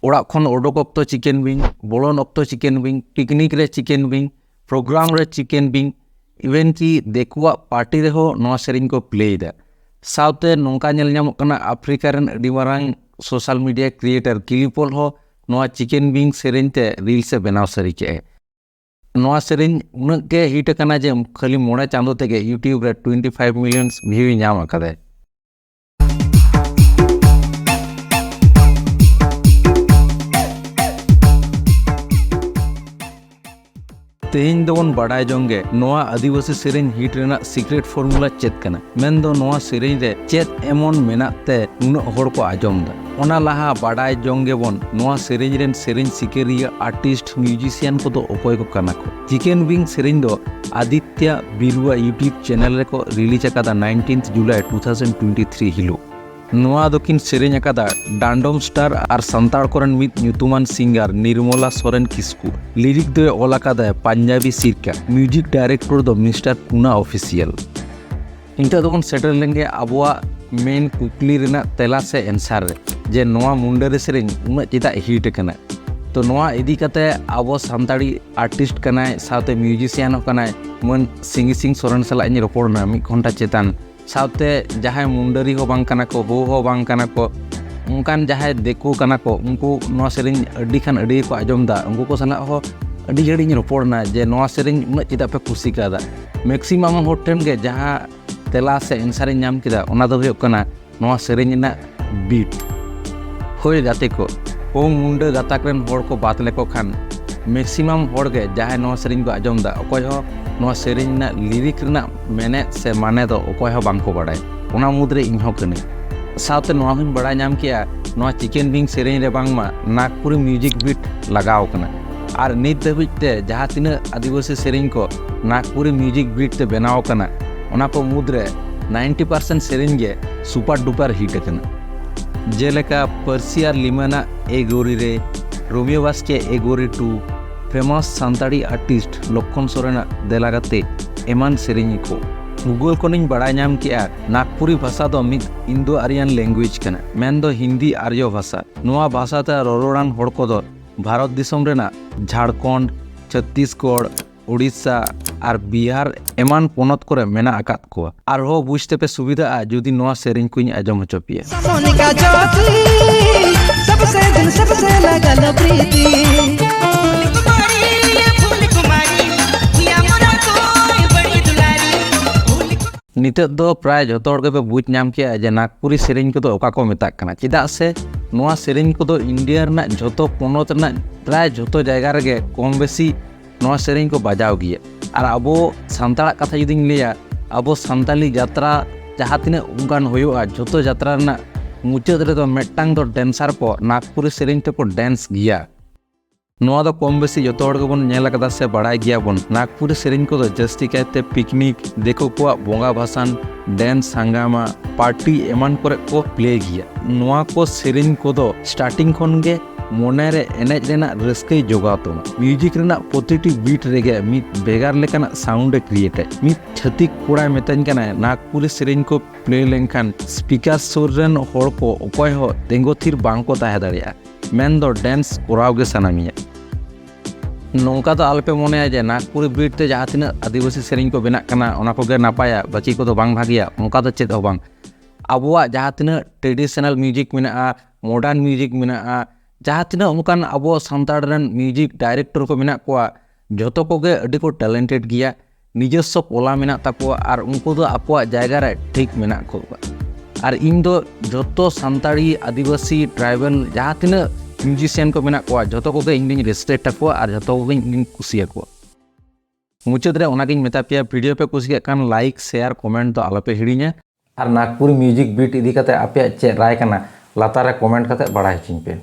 ओड़ा खन ओडोक ऑक्तो chicken wing, बोलन ऑक्तो चिकेन विंग, पिकनिक रे चिकेन विंग, प्रोग्राम रे चिकेन विंग, इवेन की देखुआ पार्टी रे हो नवा सेरिंग को प्ले दा। साउते नोंका नेल ᱧᱟᱢᱚᱜ ᱠᱟᱱᱟ अफ्रीका रेन अडी मारांग सोशल मीडिया क्रिएटर किलिपोल हो नवा चिकेन विंग सेरिंग ते रील से बनाव सरी के नवा सेरिंग उनक के हिट कना जे खाली मोड़े चांदो तेगे यूट्यूब रे 25 मिलियन व्यू ᱧᱟᱢ अकादे। तेहिन दोबन बाडाय जोंगे नवा आदिवासी सेरिंग हिट रेना सीक्रेट फॉर्मूला चेत कना मेन दो नवा सेरिंग रे चेत एमन मेनाते नुना होड़ को आजम दा ओना लाहा बाडाय जोंगे बोन नवा सेरिंग रेन सेरिंग सिकेरिया आर्टिस्ट म्यूजिशियन को दो ओकोय को कना को चिकेन विंग सेरिंग दो आदित्य बिरुआ यूट्यूब चैनल रे को रिलीज अकादा 19 जुलाई 2023 हिलो नवा दोकिन सेरिंग अकादा डांडोम स्टार और सांताड़ कोरन मित ᱧᱩᱛᱩᱢᱟᱱ सिंगर निर्मला सोरेन किस्कू लिरिक दो ऑल अकादा पंजाबी सिरका म्यूजिक डायरेक्टर दो मिस्टर कुना ऑफिशियल इंटा दोकन सेटल लेंगे अबुआ मेन कुकली रेना तेला से आंसर रे जे नवा मुंडे रे सेरिंग उना चिता हिट कना तो नवा इदी कते अबो सांताड़ी आर्टिस्ट कनाय साथे म्यूजिशियन कनाय मन सिंग सोरेन सला इन रिपोर्ट ना 1 घंटा चेतान साउते जहां मुंडरी हो बांग कना को हो बांग कना को उनकान जहां देखो कना को उनको नवा सेरिंग अडी खान अडी को आजम दा उनको को सला हो अडी जड़ी रिपोर्ट ना जे नवा सेरिंग उना चिता पे खुशी कादा मैक्सिमम होटेन के जहां तेला से आंसर नाम किदा ओना दो हुयो कना नवा सेरिंग ना बीट होय गाते को ओ मुंडे गाताक रेन होड़ को बात लेको खान मैक्सिमम होड़ के जहां नवा सेरिंग को आजम दा ओकोय हो नवा सेरिंग ना लिरिक ना मेने से माने दो ओकोय हो बांग को बाडाय ओना मुद्रे इन हो कने साउते नवा हन बड़ा नाम किया नवा चिकेन विंग सेरिंग रे बांगमा नागपुरी म्यूजिक बीट लगाव कना और नित दबिते जहां तिना आदिवासी सेरिंग को नागपुरी म्यूजिक बीट ते बनाव कना ओना को मुद्रे 90% सेरिंग गे सुपर डुपर हिट कना जेलेका पर्सिया लिमाना ए गोरी रे रोमियो बास्के ए गोरी 2 फेमस सांताड़ी आर्टिस्ट लक्षण सोरेना देलागाते एमान सेरिंग को गूगल को निन बड़ा नाम किया नागपुरी भाषा दो मिद इंडो आरियन लैंग्वेज कना मेन दो हिंदी आर्य भाषा नोआ भाषा ते रोरोड़ान होड़ को दो भारत दिसम रेना झारखंड छत्तीसगढ़ उड़ीसा और बिहार एमान पोनत करे मेना आकात को और हो बुझते पे सुविधा आ जुदी नोआ सेरिंग कुछ आजम होचो पिए सबसे दिन सबसे लगल प्रीति नित दो प्राय जो पे बुझ नाम किया जे नागपुरी सेरिंग को ओका को मेता कना चिदा से नोआ सेरिंग को इंडिया रना जोतो पोनत रना प्राय जोतो जायगा रे कम बेसी नोआ सेरिंग को बजाव गिया और अबो सांताड़ा कथा जुदिन लिया अबो सांताली यात्रा जहाँ तिना उनकान होयोआ जोतो यात्रा रना मुचाद रे दो मेटांग दो डांसर को नागपुरी सेरिंग ते को डांस गिया नोआ दो कम बेसी जो तोड़ बन नेल कदा से बड़ाई गया बन नागपुरी सेरिंग को जस्ती कहते पिकनिक देखो को बोंगा भाषण डांस हंगामा पार्टी एमान करे को प्ले गया नोआ को सेरिंग को दो स्टार्टिंग खन गे मोने रे एनेज रेना रस्के जोगातो म्यूजिक रेना प्रतिटी बीट रेगे मित बेगार लेकाना साउंड क्रिएट मित छतिक कोड़ा मेतन कना नागपुरी सेरिंग को प्ले लेनखान स्पीकर सुर रेन होड़ को ओकोय हो तेंगो थिर बांग को ताहे दाड़िया मेन दो डांस कोराव गे सनामिया नौका तो आलपे मोने जे नागपुरी बीट ते जहाँ तीना आदिवासी सेरिंग को बेना कना ओना को गे नापाया बाकी को तो बांग भागिया उनका तो चेत हो बांग अबुआ जहाँ तीना ट्रेडिशनल म्यूजिक मेना मॉडर्न म्यूजिक मेना जहाँ तीना उनकान अबो सांताड़ रेन म्यूजिक डायरेक्टर को मेना कोआ जोतो को गे अडी को टैलेंटेड गिया निजस्व पोला मेना ताको और उनको तो आपुआ जायगा रे ठीक मेना को और इन दो जोतो सांताड़ी आदिवासी ट्राइबल जहाँ तीना म्यूजिशियन को मेना को जोतो को इन रेस्पेक्ट को और जोतो को इन कुसिया को मुचाद रे ओना गिन मेता पिया वीडियो पे कुसिया कान लाइक शेयर कमेंट तो आलोपे हिड़िña और नागपुरी म्यूजिक बीट इदी कते आपे चे राय कना लातार रे कमेंट कते बड़ा हिचिन पे।